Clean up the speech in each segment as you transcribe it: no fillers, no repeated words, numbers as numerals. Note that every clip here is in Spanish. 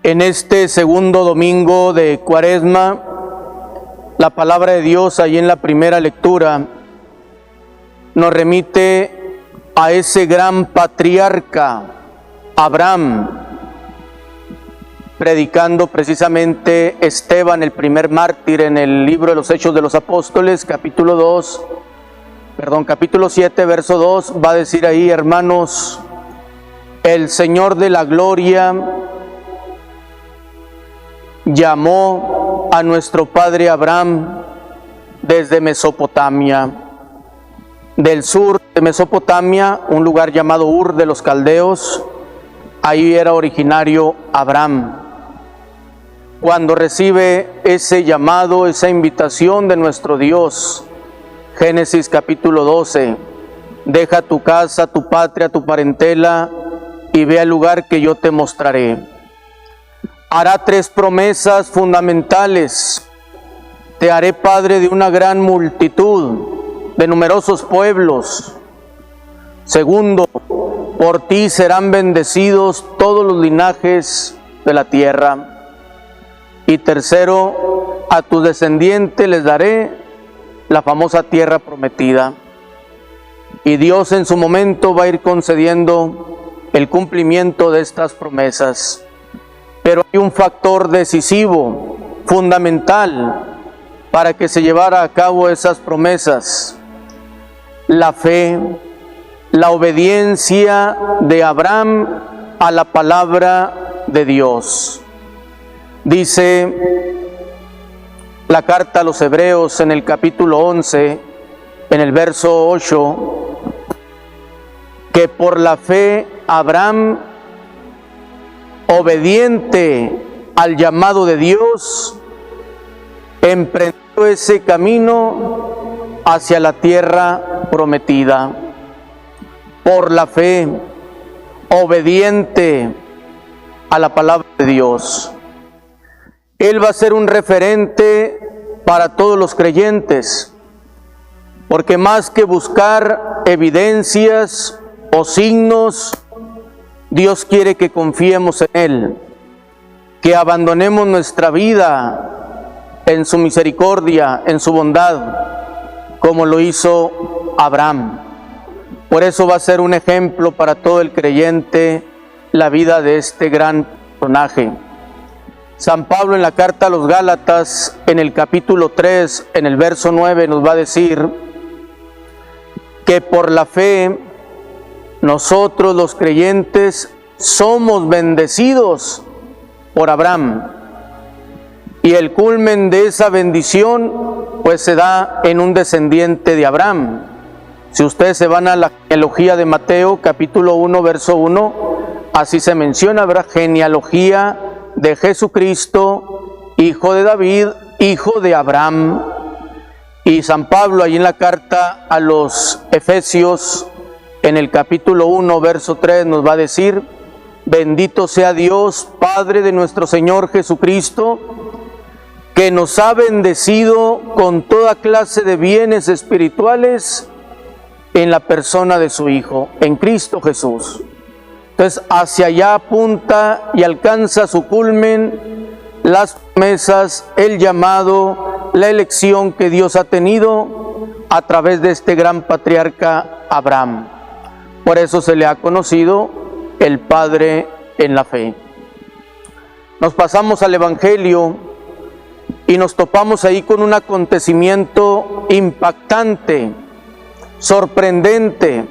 En este segundo domingo de Cuaresma, la palabra de Dios ahí en la primera lectura nos remite a ese gran patriarca, Abraham, predicando precisamente Esteban, el primer mártir, en el libro de los Hechos de los Apóstoles, capítulo 7, verso 2, va a decir ahí: hermanos, el Señor de la gloria llamó a nuestro padre Abraham desde Mesopotamia, del sur de Mesopotamia, un lugar llamado Ur de los Caldeos. Ahí era originario Abraham. Cuando recibe ese llamado, esa invitación de nuestro Dios, Génesis capítulo 12, deja tu casa, tu patria, tu parentela y ve al lugar que yo te mostraré. Hará 3 promesas fundamentales: te haré padre de una gran multitud, de numerosos pueblos. Segundo, por ti serán bendecidos todos los linajes de la tierra. Y tercero, a tus descendientes les daré la famosa tierra prometida. Y Dios en su momento va a ir concediendo el cumplimiento de estas promesas. Pero hay un factor decisivo, fundamental, para que se llevara a cabo esas promesas: la fe, la obediencia de Abraham a la palabra de Dios. Dice la carta a los Hebreos en el capítulo 11, en el verso 8, que por la fe Abraham, obediente al llamado de Dios, emprendió ese camino hacia la tierra prometida. Por la fe, obediente a la palabra de Dios. Él va a ser un referente para todos los creyentes, porque más que buscar evidencias o signos, Dios quiere que confiemos en Él, que abandonemos nuestra vida en su misericordia, en su bondad, como lo hizo Abraham. Por eso va a ser un ejemplo para todo el creyente la vida de este gran personaje. San Pablo en la carta a los Gálatas, en el capítulo 3, en el verso 9, nos va a decir que por la fe nosotros los creyentes somos bendecidos por Abraham. Y el culmen de esa bendición pues se da en un descendiente de Abraham. Si ustedes se van a la genealogía de Mateo, capítulo 1, verso 1, así se menciona, ¿verdad? Genealogía de Jesucristo, hijo de David, hijo de Abraham. Y San Pablo, ahí en la carta a los Efesios, en el capítulo 1, verso 3, nos va a decir: bendito sea Dios, Padre de nuestro Señor Jesucristo, que nos ha bendecido con toda clase de bienes espirituales en la persona de su Hijo, en Cristo Jesús. Entonces, hacia allá apunta y alcanza su culmen las promesas, el llamado, la elección que Dios ha tenido a través de este gran patriarca Abraham. Por eso se le ha conocido el Padre en la fe. Nos pasamos al Evangelio y nos topamos ahí con un acontecimiento impactante, sorprendente.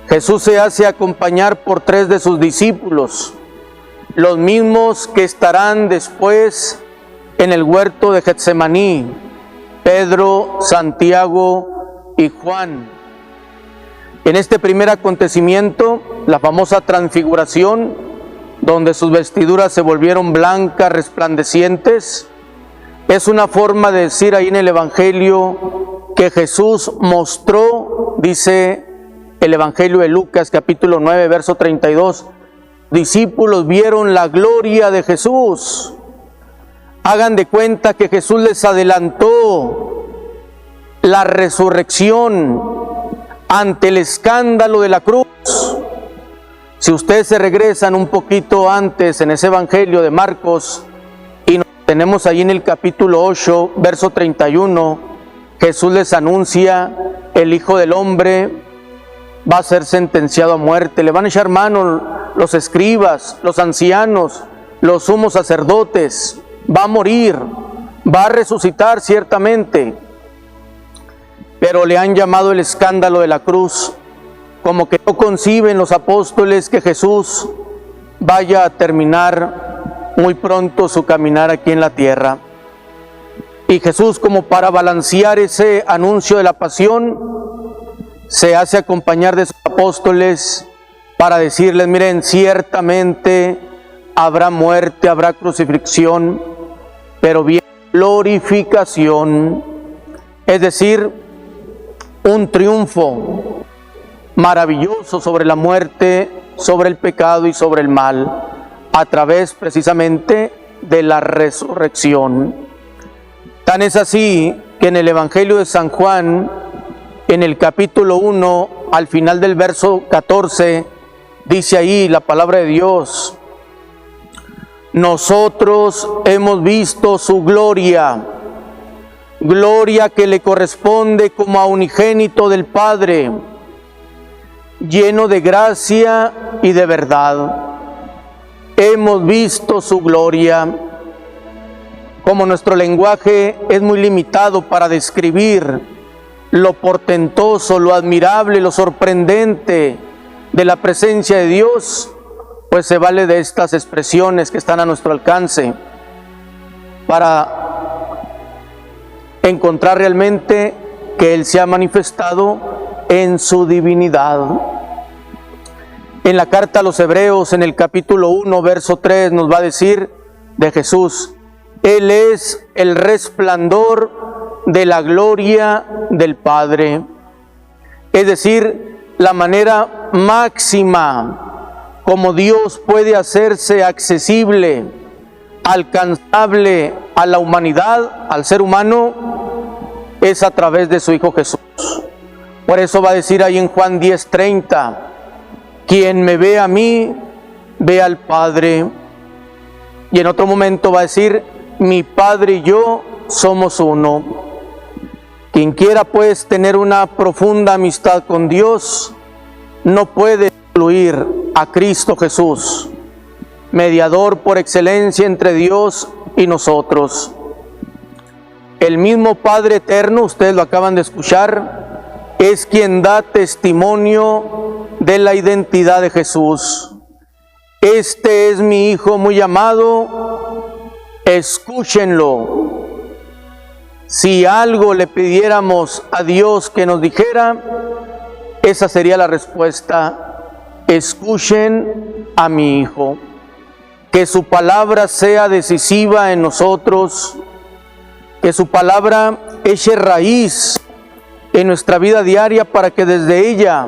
Jesús se hace acompañar por 3 de sus discípulos, los mismos que estarán después en el huerto de Getsemaní: Pedro, Santiago y Juan. En este primer acontecimiento, la famosa transfiguración, donde sus vestiduras se volvieron blancas, resplandecientes, es una forma de decir ahí en el Evangelio que Jesús mostró, dice el Evangelio de Lucas, capítulo 9, verso 32, discípulos vieron la gloria de Jesús. Hagan de cuenta que Jesús les adelantó la resurrección ante el escándalo de la cruz. Si ustedes se regresan un poquito antes en ese Evangelio de Marcos y nos tenemos ahí en el capítulo 8, verso 31, Jesús les anuncia: el Hijo del Hombre va a ser sentenciado a muerte, le van a echar mano los escribas, los ancianos, los sumos sacerdotes, va a morir, va a resucitar ciertamente, pero le han llamado el escándalo de la cruz, como que no conciben los apóstoles que Jesús vaya a terminar muy pronto su caminar aquí en la tierra. Y Jesús, como para balancear ese anuncio de la pasión, se hace acompañar de sus apóstoles para decirles: miren, ciertamente habrá muerte, habrá crucifixión, pero viene glorificación, es decir, un triunfo maravilloso sobre la muerte, sobre el pecado y sobre el mal, a través precisamente de la resurrección. Tan es así que en el Evangelio de San Juan, en el capítulo 1, al final del verso 14, dice ahí la palabra de Dios: nosotros hemos visto su gloria, gloria que le corresponde como a unigénito del Padre, lleno de gracia y de verdad. Hemos visto su gloria. Como nuestro lenguaje es muy limitado para describir lo portentoso, lo admirable, lo sorprendente de la presencia de Dios, pues se vale de estas expresiones que están a nuestro alcance para encontrar realmente que Él se ha manifestado en su divinidad. En la carta a los Hebreos, en el capítulo 1, verso 3, nos va a decir de Jesús: Él es el resplandor de la gloria del Padre. Es decir, la manera máxima como Dios puede hacerse accesible, alcanzable a la humanidad, al ser humano, es a través de su Hijo Jesús. Por eso va a decir ahí en Juan 10:30: quien me ve a mí, ve al Padre. Y en otro momento va a decir: mi Padre y yo somos uno. Quien quiera pues tener una profunda amistad con Dios, no puede excluir a Cristo Jesús, mediador por excelencia entre Dios y nosotros. El mismo Padre eterno, ustedes lo acaban de escuchar, es quien da testimonio de la identidad de Jesús. Este es mi Hijo muy amado, escúchenlo. Si algo le pidiéramos a Dios que nos dijera, esa sería la respuesta: escuchen a mi Hijo. Que su palabra sea decisiva en nosotros, que su palabra eche raíz en nuestra vida diaria para que desde ella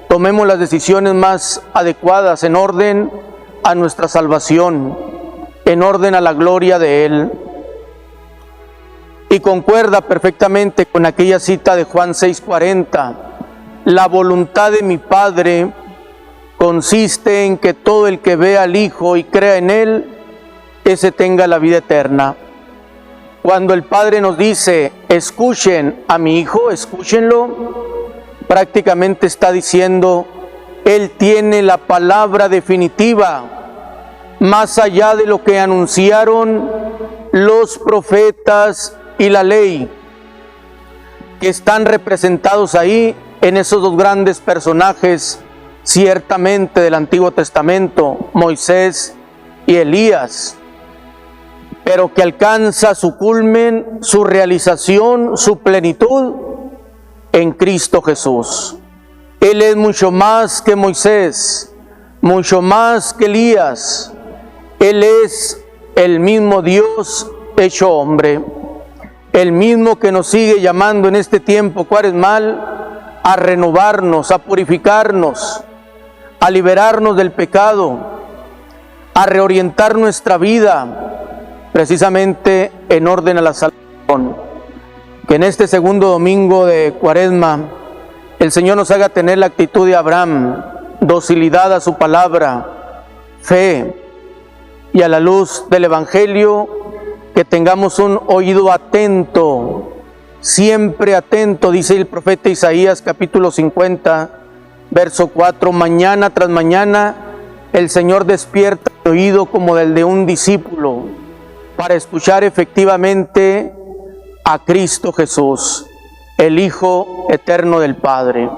tomemos las decisiones más adecuadas en orden a nuestra salvación, en orden a la gloria de Él. Y concuerda perfectamente con aquella cita de Juan 6:40: la voluntad de mi Padre consiste en que todo el que vea al Hijo y crea en Él, ese tenga la vida eterna. Cuando el Padre nos dice: escuchen a mi Hijo, escúchenlo, prácticamente está diciendo: Él tiene la palabra definitiva, más allá de lo que anunciaron los profetas y la ley, que están representados ahí en esos dos grandes personajes, ciertamente del Antiguo Testamento, Moisés y Elías, pero que alcanza su culmen, su realización, su plenitud en Cristo Jesús. Él es mucho más que Moisés, mucho más que Elías. Él es el mismo Dios hecho hombre, el mismo que nos sigue llamando en este tiempo cuaresmal a renovarnos, a purificarnos, a liberarnos del pecado, a reorientar nuestra vida precisamente en orden a la salvación. Que en este segundo domingo de Cuaresma el Señor nos haga tener la actitud de Abraham, docilidad a su palabra, fe, y a la luz del Evangelio, que tengamos un oído atento, siempre atento, dice el profeta Isaías capítulo 50, verso 4, mañana tras mañana el Señor despierta el oído como el de un discípulo para escuchar efectivamente a Cristo Jesús, el Hijo eterno del Padre.